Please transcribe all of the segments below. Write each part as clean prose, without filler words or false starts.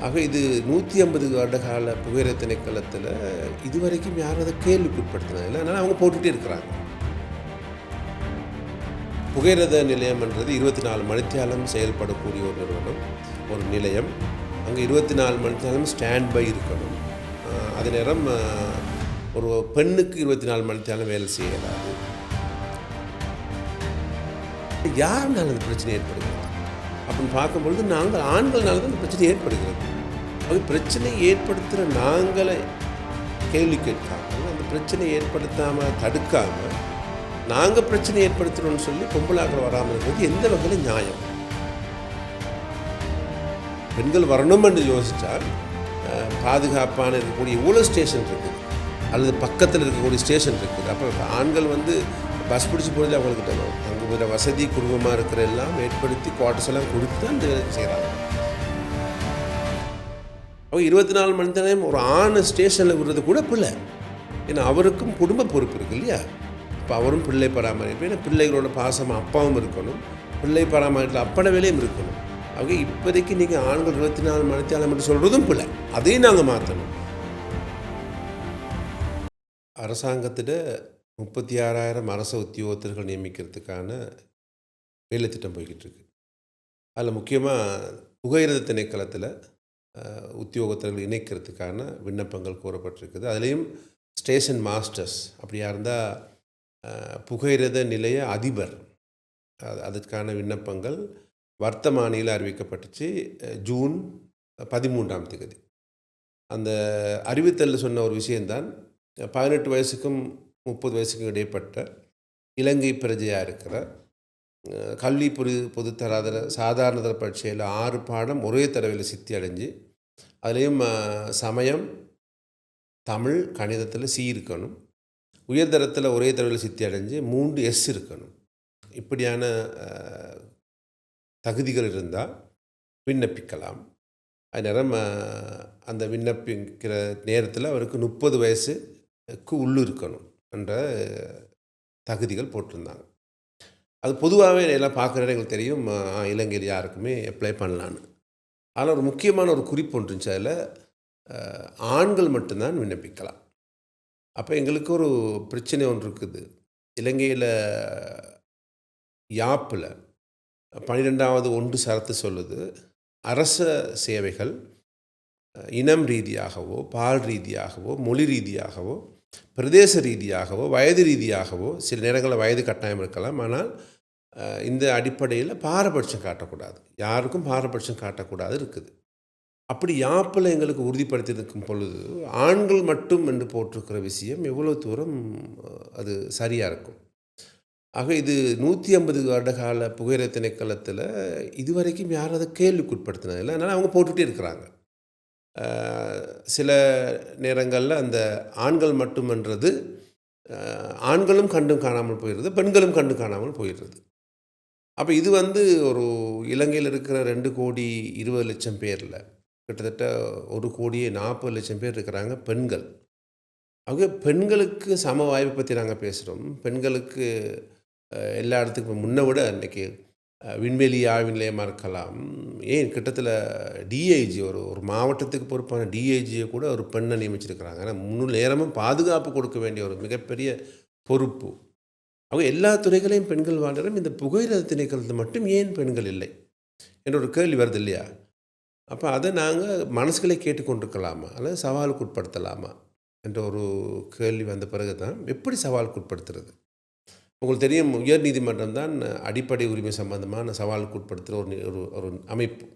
ஆக இது 150 வருட கால புகையிர திணைக்களத்தில் இதுவரைக்கும் யாரும் அதை கேள்விக்குட்படுத்தினது இல்லை. அதனால் அவங்க போட்டுகிட்டே இருக்கிறாங்க. புகையிரத நிலையம்ன்றது 24 மணித்தியாலம் செயல்படக்கூடிய ஒரு நிறுவனம், ஒரு நிலையம். அங்கே 24 மணித்தியாலம் ஸ்டாண்ட் பை இருக்கணும். அதே நேரம் ஒரு பெண்ணுக்கு 24 மணித்தியாலம் வேலை செய்யலாது. யாருனால அந்த பிரச்சனை ஏற்படுகிறது அப்படின்னு பார்க்கும்பொழுது நாங்கள் ஆண்கள்னால தான் அந்த பிரச்சனை ஏற்படுகிறது. அது பிரச்சனை ஏற்படுத்துகிற நாங்களே கேள்வி கேட்காமல், அந்த பிரச்சனையை ஏற்படுத்தாமல் தடுக்காமல் நாங்கள் பிரச்சனை ஏற்படுத்துகிறோம்னு சொல்லி பொம்பளாக்கள் வராமல் இருக்கிறது எந்த வகையில் நியாயம்? பெண்கள் வரணும் என்று யோசித்தால் பாதுகாப்பான இருக்கக்கூடிய இவ்வளோ ஸ்டேஷன் இருக்குது, அல்லது பக்கத்தில் இருக்கக்கூடிய ஸ்டேஷன் இருக்குது. அப்போ ஆண்கள் பஸ் பிடிச்சி போகிறது அவங்களுக்கு தரும். அங்கே வேறு வசதி குடும்பமாக இருக்கிற எல்லாம் ஏற்படுத்தி குவார்ட்டர்ஸ் எல்லாம் கொடுத்து அந்த வேலை செய்கிறாங்க. அவங்க 24 மணி நேரம் ஒரு ஆண் ஸ்டேஷனில் விடுறது கூட பிள்ளை. ஏன்னா அவருக்கும் குடும்ப பொறுப்பு இருக்குது இல்லையா? இப்போ அவரும் பிள்ளை பராமரிப்பு, ஏன்னா பிள்ளைகளோட பாசமாக அப்பாவும் இருக்கணும், பிள்ளை பராமரிப்பில் அப்பட வேலையும் இருக்கணும். அவங்க இப்போதைக்கு நீங்கள் ஆண்கள் 24 மணி நேரம் மட்டும் சொல்கிறதும் பிள்ளை, அதையும் நாங்கள் மாற்றணும். அரசாங்கத்திட 36,000 அரச உத்தியோகத்தர்கள் நியமிக்கிறதுக்கான வேலை திட்டம் போய்கிட்டு இருக்கு. அதில் முக்கியமாக புகையிரத திணைக்களத்தில் உத்தியோகத்தர்கள் இணைக்கிறதுக்கான விண்ணப்பங்கள் கோரப்பட்டிருக்குது. அதுலேயும் ஸ்டேஷன் மாஸ்டர்ஸ் அப்படியா இருந்தால் புகையிரத நிலைய அதிபர், அதுக்கான விண்ணப்பங்கள் வர்த்தமானியில் அறிவிக்கப்பட்டுச்சு ஜூன் 13ஆம் தேதி. அந்த அறிவித்தலில் சொன்ன ஒரு விஷயந்தான், 18 வயசுக்கும் 30 வயசுக்கும் இடைப்பட்ட இலங்கை பிரஜையாக இருக்கிற கல்வி பொதுத்தராதர சாதாரண தர பரீட்சையில் 6 பாடம் ஒரே தடவையில் சித்தி அடைஞ்சு, அதுலேயும் சமயம், தமிழ், கணிதத்தில் சி இருக்கணும், உயர்தரத்தில் ஒரே தடவையில் சித்தி அடைஞ்சு 3 எஸ் இருக்கணும். இப்படியான தகுதிகள் இருந்தால் விண்ணப்பிக்கலாம். அது நேரம் அந்த விண்ணப்பிக்கிற நேரத்தில் அவருக்கு 30 வயசுக்கு உள்ளு இருக்கணும் என்ற தகுதிகள் போட்டிருந்தாங்க. அது பொதுவாகவே எல்லாம் பார்க்குற எங்களுக்கு தெரியும், இலங்கையில் யாருக்குமே அப்ளை பண்ணலான்னு. ஆனால் ஒரு முக்கியமான ஒரு குறிப்பு ஒன்று இருந்துச்சு, அதில் ஆண்கள் மட்டும்தான் விண்ணப்பிக்கலாம். அப்போ எங்களுக்கு ஒரு பிரச்சனை ஒன்று இருக்குது. இலங்கையில் யாப்பில் 12வது ஒன்று சரத்து சொல்லுது, அரச சேவைகள் இனம் ரீதியாகவோ, பால் ரீதியாகவோ, மொழி ரீதியாகவோ, பிரதேச ரீதியாகவோ, வயது ரீதியாகவோ, சில நேரங்களில் வயது கட்டாயம் இருக்கலாம், ஆனால் இந்த அடிப்படையில் பாரபட்சம் காட்டக்கூடாது, யாருக்கும் பாரபட்சம் காட்டக்கூடாது இருக்குது. அப்படி யாப்பில் எங்களுக்கு உறுதிப்படுத்தி இருக்கும் பொழுது ஆண்கள் மட்டும் என்று போட்டிருக்கிற விஷயம் எவ்வளோ தூரம் அது சரியாக இருக்கும்? ஆக இது 150 வருட கால புகையிர திணைக்களத்தில் இதுவரைக்கும் யாரும் அதை கேள்விக்குட்படுத்தினது இல்லை. அதனால் அவங்க போட்டுகிட்டே இருக்கிறாங்க. சில நேரங்களில் அந்த ஆண்கள் மட்டுமன்றது ஆண்களும் கண்டும் காணாமல் போயிடுறது, பெண்களும் கண்டு காணாமல் போயிடுறது. அப்போ இது ஒரு இலங்கையில் இருக்கிற 2,20,00,000 பேரில் கிட்டத்தட்ட 1,40,00,000 பேர் இருக்கிறாங்க பெண்கள். அவங்க பெண்களுக்கு சம வாய்ப்பை பற்றி நாங்கள் பேசுகிறோம். பெண்களுக்கு எல்லா இடத்துக்கும் முன்ன விட இன்றைக்கி விண்வெளி ஆய்வு நிலையமாக இருக்கலாம், ஏன் கிட்டத்தில் டிஐஜி ஒரு மாவட்டத்துக்கு பொறுப்பான டிஐஜியை கூட ஒரு பெண்ணை நியமிச்சிருக்கிறாங்க. ஆனால் முழு நேரமும் பாதுகாப்பு கொடுக்க வேண்டிய ஒரு மிகப்பெரிய பொறுப்பு. அவங்க எல்லா துறைகளையும் பெண்கள் வாழ்கிறோம், இந்த புகையிரத திணைக்களத்தில் மட்டும் ஏன் பெண்கள் இல்லை என்ற ஒரு கேள்வி வருது இல்லையா? அப்போ அதை நாங்கள் மனசுகளை கேட்டுக்கொண்டிருக்கலாமா, அல்லது சவாலுக்கு உட்படுத்தலாமா என்ற ஒரு கேள்வி வந்த பிறகு தான் எப்படி சவாலுக்கு உட்படுத்துறது. உங்களுக்கு தெரியும், உயர் நீதிமன்றம் தான் அடிப்படை உரிமை சம்பந்தமான சவாலுக்கு உட்படுத்துகிற ஒரு அமைப்பு.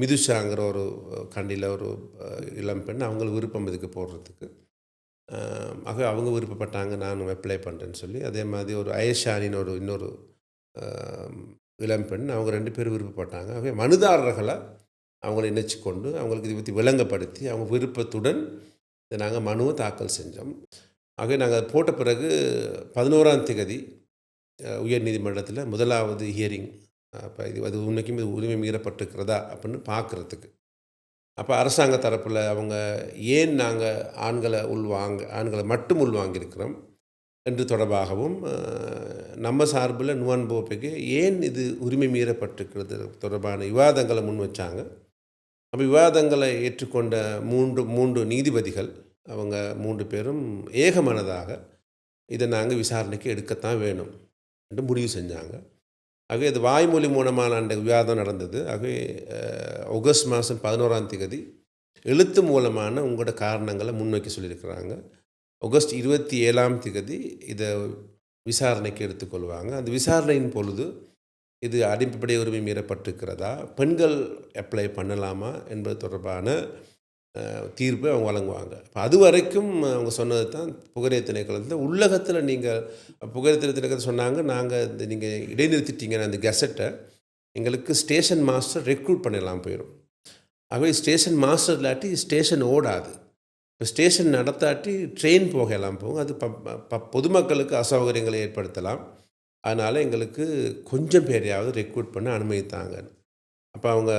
மிதுஷாங்கிற ஒரு கண்டியில் ஒரு இளம் பெண், அவங்களுக்கு விருப்பம் இதுக்கு போடுறதுக்கு. ஆக அவங்க விருப்பப்பட்டாங்க, நான் அப்ளை பண்ணுறேன்னு சொல்லி. அதே மாதிரி ஒரு அயஷானின்னு இன்னொரு இளம் பெண், அவங்க 2 பேரும் விருப்பப்பட்டாங்க. ஆகவே மனுதாரர்களை அவங்கள இணைச்சி கொண்டு அவங்களுக்கு இதை பற்றி விளங்கப்படுத்தி அவங்க விருப்பத்துடன் இதை நாங்கள் மனுவை தாக்கல் செஞ்சோம். ஆகவே நாங்கள் போட்ட பிறகு 11ஆம் தேதி உயர் நீதிமன்றத்தில் 1வது ஹியரிங். அப்போ அது உண்மைக்கும் இது உரிமை மீறப்பட்டிருக்கிறதா அப்படின்னு பார்க்குறதுக்கு. அப்போ அரசாங்க தரப்பில் அவங்க ஏன் நாங்கள் ஆண்களை மட்டும் உள்வாங்கியிருக்கிறோம் என்று தொடர்பாகவும், நம்ம சார்பில் நுவான் போப்பைக்கு ஏன் இது உரிமை மீறப்பட்டிருக்கிறது தொடர்பான விவாதங்களை முன் வச்சாங்க. அப்போ விவாதங்களை ஏற்றுக்கொண்ட மூன்று மூன்று நீதிபதிகள் அவங்க 3 பேரும் ஏகமனதாக இதை நாங்கள் விசாரணைக்கு எடுக்கத்தான் வேணும் என்று முடிவு செஞ்சாங்க. ஆகவே அது வாய்மொழி மூலமான அந்த விவாதம் நடந்தது. ஆகவே ஆகஸ்ட் மாதம் 11ஆம் தேதி எழுத்து மூலமான உங்களோட காரணங்களை முன்வைக்க சொல்லியிருக்கிறாங்க. ஆகஸ்ட் 27ஆம் தேதி இதை விசாரணைக்கு எடுத்துக்கொள்வாங்க. அந்த விசாரணையின் பொழுது இது அடிப்படை உரிமை மீறப்பட்டிருக்கிறதா, பெண்கள் அப்ளை பண்ணலாமா என்பது தொடர்பான தீர்ப்பை அவங்க வழங்குவாங்க. இப்போ அது வரைக்கும் அவங்க சொன்னது தான் புகையிரத திணைக்களத்தில் உள்ளகத்தில் நீங்கள் புகையிரத திணைக்களத்தில் சொன்னாங்க, நாங்கள் இந்த நீங்கள் இடைநிறுத்திட்டீங்கன்னா அந்த கெசட்டை எங்களுக்கு ஸ்டேஷன் மாஸ்டர் ரெக்ரூட் பண்ணலாம் போயிடும். ஆகவே ஸ்டேஷன் மாஸ்டர் இல்லாட்டி ஸ்டேஷன் ஓடாது. இப்போ ஸ்டேஷன் நடத்தாட்டி ட்ரெயின் போகலாம் போகும். அது பொதுமக்களுக்கு அசௌகரியங்களை ஏற்படுத்தலாம். அதனால் எங்களுக்கு கொஞ்சம் பேரையாவது ரெக்ரூட் பண்ண அனுமதித்தாங்க. அப்போ அவங்க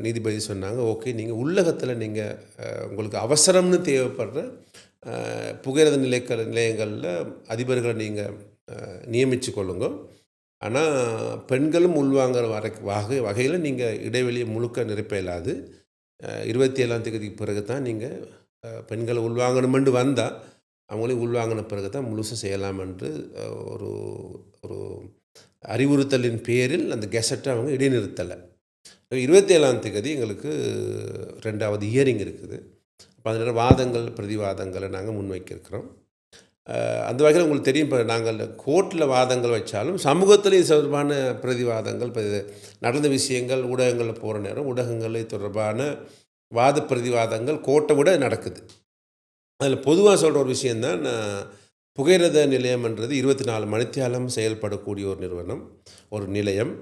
நீதிபதி சொன்னாங்க, ஓகே நீங்கள் உள்ளகத்தில் நீங்கள் உங்களுக்கு அவசரம்னு தேவைப்படுற புகையிரத நிலையங்களில் அதிபர்களை நீங்கள் நியமித்து கொள்ளுங்க. ஆனால் பெண்களும் உள்வாங்கிற வகையில் நீங்கள் இடைவெளியை முழுக்க நிரப்ப இயலாது. 27ஆம் தேதிக்கு பிறகு தான் நீங்கள் பெண்களை உள்வாங்கணுமென்று வந்தால் அவங்களையும் உள்வாங்கின பிறகு தான் முழுசாக செய்யலாம் என்று ஒரு ஒரு அறிவுறுத்தலின் பேரில் அந்த கெசட்டை அவங்க இடைநிறுத்தலை. 27ஆம் தேதி எங்களுக்கு 2வது ஹியரிங் இருக்குது. அப்போ அதில் வாதங்கள் பிரதிவாதங்களை நாங்கள் முன்வைக்கிறோம். அந்த வகையில் உங்களுக்கு தெரியும், இப்போ நாங்கள் கோர்ட்டில் வாதங்கள் வச்சாலும் சமூகத்திலையும் தொடர்பான பிரதிவாதங்கள் நடந்த விஷயங்கள் ஊடகங்களில் போகிற நேரம் ஊடகங்களை தொடர்பான வாத பிரதிவாதங்கள் கோர்ட்டை விட நடக்குது. அதில் பொதுவாக சொல்கிற ஒரு விஷயந்தான், புகையிரத நிலையம்ன்றது 24 மணித்தியாலம் செயல்படக்கூடிய ஒரு நிறுவனம், ஒரு நிலையம்.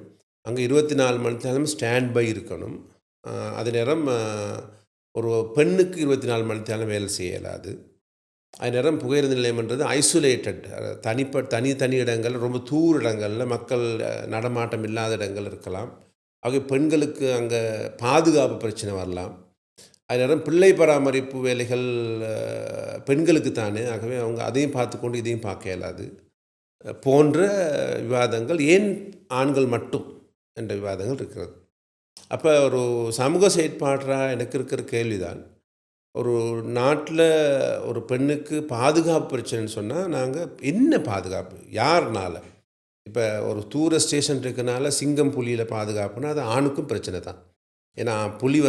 அங்கே 24 மணித்தியாலம் ஸ்டாண்ட் பை இருக்கணும். அதே நேரம் ஒரு பெண்ணுக்கு 24 மணித்தியாலம் வேலை செய்ய இயலாது. அதே நேரம் புகையிரத நிலையம்ன்றது ஐசோலேட்டட், தனி இடங்கள், ரொம்ப தூர இடங்களில் மக்கள் நடமாட்டம் இல்லாத இடங்கள் இருக்கலாம். ஆகவே பெண்களுக்கு அங்கே பாதுகாப்பு பிரச்சனை வரலாம். அதே நேரம் பிள்ளை பராமரிப்பு வேலைகள் பெண்களுக்கு தானே, ஆகவே அவங்க அதையும் பார்த்து கொண்டு இதையும் பார்க்க இயலாது போன்ற விவாதங்கள், ஏன் ஆண்கள் மட்டும் என்ற விவாதங்கள் இருக்கிறது. அப்போ ஒரு சமூக செயற்பாட்டாக எனக்கு இருக்கிற கேள்விதான், ஒரு நாட்டில் ஒரு பெண்ணுக்கு பாதுகாப்பு பிரச்சனைன்னு சொன்னால் நாங்கள் என்ன பாதுகாப்பு யாருனால? இப்போ ஒரு தூர ஸ்டேஷன் இருக்கனால சிங்கம் புலியில் பாதுகாப்புன்னா அது ஆணுக்கும் பிரச்சனை தான். ஏன்னா புலி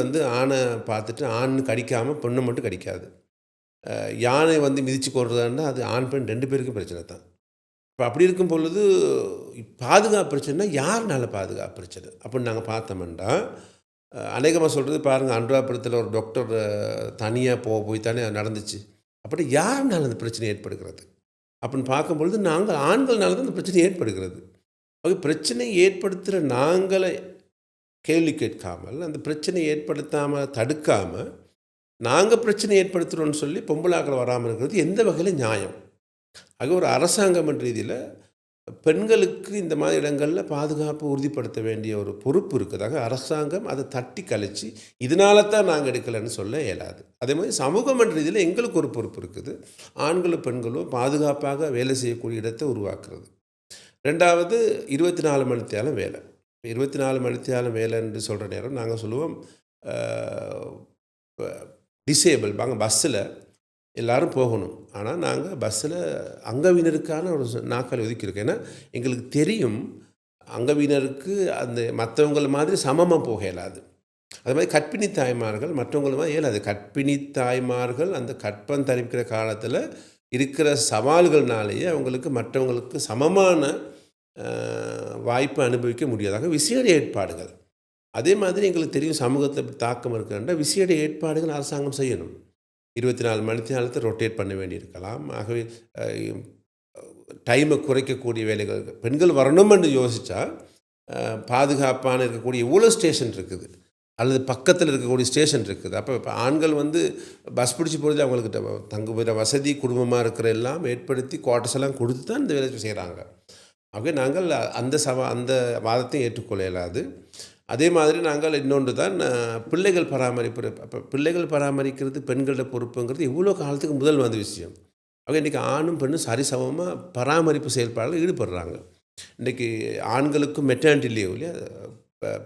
ஆணை பார்த்துட்டு ஆண் கடிக்காமல் பெண்ணை மட்டும் கடிக்காது. யானை மிதித்து கொள்றதுன்னா அது ஆண் பெண் 2 பேருக்கும் பிரச்சனை தான். இப்போ அப்படி இருக்கும் பொழுது பாதுகாப்பு பிரச்சனைனா யாருனால பாதுகாப்பு பிரச்சனை அப்படின்னு நாங்கள் பார்த்தோம்னா, அநேகமாக சொல்கிறது பாருங்கள், அன்றாபுரத்தில் ஒரு டாக்டர் தனியாக போய் தானே நடந்துச்சு. அப்படி யாருனால அந்த பிரச்சனை ஏற்படுகிறது அப்படின்னு பார்க்கும்பொழுது நாங்கள் ஆண்கள்னால தான் அந்த பிரச்சனை ஏற்படுகிறது. அது பிரச்சனை ஏற்படுத்துகிற நாங்களை கேள்வி கேட்காமல், அந்த பிரச்சனை ஏற்படுத்தாமல் தடுக்காமல் நாங்கள் பிரச்சனை ஏற்படுத்துகிறோன்னு சொல்லி பொம்பளாக்கள் வராமல் இருக்கிறது எந்த வகையில் நியாயம்? ஆக ஒரு அரசாங்கம் என்ற ரீதியில் பெண்களுக்கு இந்த மாதிரி இடங்களில் பாதுகாப்பு உறுதிப்படுத்த வேண்டிய ஒரு பொறுப்பு இருக்குதாக அரசாங்கம் அதை தட்டி கழித்து இதனால தான் நாங்கள் எடுக்கலைன்னு சொல்ல இயலாது. அதே மாதிரி சமூகம் என்ற ரீதியில் எங்களுக்கு ஒரு பொறுப்பு இருக்குது, ஆண்களும் பெண்களும் பாதுகாப்பாக வேலை செய்யக்கூடிய இடத்தை உருவாக்குறது. 2வது 24 மணித்தியாலம் வேலை. 24 மணித்தியாலம் வேலை என்று சொல்கிற நேரம் நாங்கள் சொல்லுவோம், டிசேபிள் பஸ்ஸில் எல்லோரும் போகணும், ஆனால் நாங்கள் பஸ்ஸில் அங்கவினருக்கான ஒரு நாட்கள் ஒதுக்கியிருக்கோம். ஏன்னா எங்களுக்கு தெரியும் அங்கவினருக்கு அந்த மற்றவங்கள மாதிரி சமமாக போக இயலாது. அது மாதிரி கர்ப்பிணி தாய்மார்கள் மற்றவங்கள மாதிரி இயலாது. கர்ப்பிணி தாய்மார்கள் அந்த கற்பம் தரிக்கிற காலத்தில் இருக்கிற சவால்கள்னாலேயே அவங்களுக்கு மற்றவங்களுக்கு சமமான வாய்ப்பை அனுபவிக்க முடியாதாக விசேட ஏற்பாடுகள். அதே மாதிரி எங்களுக்கு தெரியும் சமூகத்தில் தாக்கம் இருக்கின்ற விசேட ஏற்பாடுகள் அரசாங்கம் செய்யணும். 24 மணித்தியாலத்தை ரொட்டேட் பண்ண வேண்டியிருக்கலாம். ஆகவே டைமை குறைக்கக்கூடிய வேலைகள், பெண்கள் வரணும்னு யோசித்தா பாதுகாப்பான இருக்கக்கூடிய எவ்வளோ ஸ்டேஷன் இருக்குது, அல்லது பக்கத்தில் இருக்கக்கூடிய ஸ்டேஷன் இருக்குது. அப்போ இப்போ ஆண்கள் பஸ் பிடிச்சி போகிறது அவங்களுக்கு தங்குகிற வசதி குடும்பமாக இருக்கிற எல்லாம் ஏற்படுத்தி குவார்ட்டர்ஸ் எல்லாம் கொடுத்து தான் இந்த வேலை செய்கிறாங்க. ஆகவே நாங்கள் அந்த வாதத்தையும் ஏற்றுக்கொள்ள இயலாது. அதே மாதிரி நாங்கள் இன்னொன்று தான் பிள்ளைகள் பராமரிப்பு. அப்போ பிள்ளைகள் பராமரிக்கிறது பெண்களோட பொறுப்புங்கிறது இவ்வளோ காலத்துக்கு முதல் வந்த விஷயம். ஆக இன்றைக்கி ஆணும் பெண்ணும் சரிசமமாக பராமரிப்பு செயல்பாடுகள் ஈடுபடுறாங்க. இன்றைக்கி ஆண்களுக்கும் மெட்டர்னிட்டி லீவ் இல்லையா,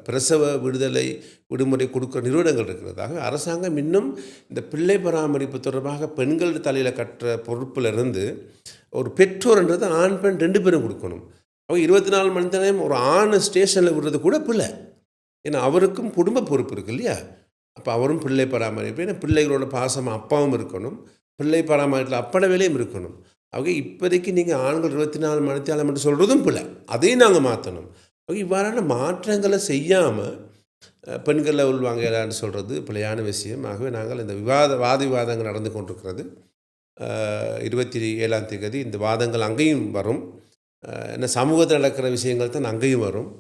பிரசவ விடுதலை விடுமுறை கொடுக்குற நிறுவனங்கள் இருக்கிறது. ஆகவே அரசாங்கம் இன்னும் இந்த பிள்ளை பராமரிப்பு தொடர்பாக பெண்கள் தலையில் கட்டுற பொறுப்பிலிருந்து ஒரு பெற்றோர்ன்றது ஆண் பெண் 2 பேரும் கொடுக்கணும். அவங்க 24 மணி நேரம் ஒரு ஆண் ஸ்டேஷனில் விடுறது கூட பிள்ளை. ஏன்னா அவருக்கும் குடும்ப பொறுப்பு இருக்குது இல்லையா? அப்போ அவரும் பிள்ளை பராமரிப்பு, ஏன்னா பிள்ளைகளோட பாசம் அப்பாவும் இருக்கணும், பிள்ளை பராமரிப்பில் அப்பட வேலையும் இருக்கணும். அவங்க இப்போதைக்கு நீங்கள் ஆண்கள் 24 மணி நேரம் மட்டும் சொல்கிறதும் பிள்ளை, அதையும் நாங்கள் மாற்றணும். அவங்க இவ்வாறான மாற்றங்களை செய்யாமல் பெண்களை உள்வாங்கலான்னு சொல்கிறது பிள்ளையான விஷயம். ஆகவே நாங்கள் இந்த வாத விவாதங்கள் நடந்து கொண்டிருக்கிறது. 27ஆம் தேதி இந்த வாதங்கள் அங்கேயும் வரும். என்ன சமூகத்தில் நடக்கிற விஷயங்கள் தான் அங்கேயும் வரும்.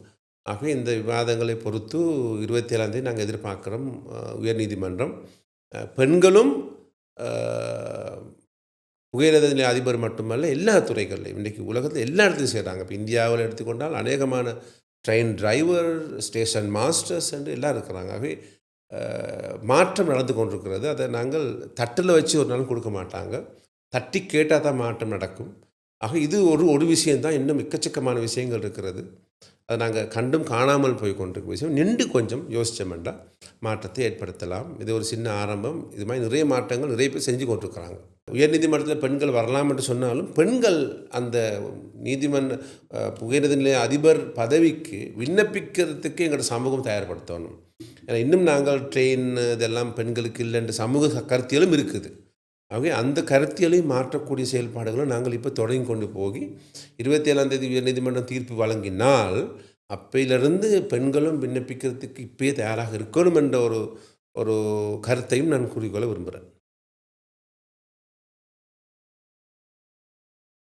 ஆகவே இந்த விவாதங்களை பொறுத்து 27ஆம் தேதி நாங்கள் எதிர்பார்க்குறோம் உயர்நீதிமன்றம் பெண்களும் உயர்நீதி நிலை அதிபர் மட்டுமல்ல எல்லா துறைகள்லையும் இன்றைக்கி உலகத்தில் எல்லா இடத்துலையும் செய்கிறாங்க. இப்போ இந்தியாவில் எடுத்துக்கொண்டால் அநேகமான ட்ரெயின் டிரைவர், ஸ்டேஷன் மாஸ்டர்ஸ் என்று எல்லாம் இருக்கிறாங்க. ஆகவே மாற்றம் நடந்து கொண்டிருக்கிறது. அதை நாங்கள் தட்டில் வச்சு ஒரு நாள் கொடுக்க மாட்டாங்க, தட்டி கேட்டால் தான் மாற்றம் நடக்கும். ஆக இது ஒரு விஷயந்தான். இன்னும் எக்கச்சக்கமான விஷயங்கள் இருக்கிறது. அதை நாங்கள் கண்டும் காணாமல் போய் கொண்டிருக்க விஷயம். நின்று கொஞ்சம் யோசித்தோம்னா மாற்றத்தை ஏற்படுத்தலாம். இது ஒரு சின்ன ஆரம்பம். இது மாதிரி நிறைய மாற்றங்கள் நிறைய பேர் செஞ்சு கொண்டிருக்கிறாங்க. உயர்நீதிமன்றத்தில் பெண்கள் வரலாம் என்று சொன்னாலும் பெண்கள் அந்த உயர்நீதி நிலைய அதிபர் பதவிக்கு விண்ணப்பிக்கிறதுக்கு எங்களோட சமூகம் தயார்படுத்தணும். ஏன்னா இன்னும் நாங்கள் ட்ரெயின் இதெல்லாம் பெண்களுக்கு இல்லைன்ற சமூக கருத்தியலும் இருக்குது. ஆகவே அந்த கருத்தியலையும் மாற்றக்கூடிய செயல்பாடுகளும் நாங்கள் இப்போ தொடங்கி கொண்டு போய் 27ஆம் தேதி உயர்நீதிமன்றம் தீர்ப்பு வழங்கினால் அப்பையிலிருந்து பெண்களும் விண்ணப்பிக்கிறதுக்கு இப்பயே தயாராக இருக்கணும் என்ற ஒரு கருத்தையும் நான் கூறிக்கொள்ள விரும்புகிறேன்.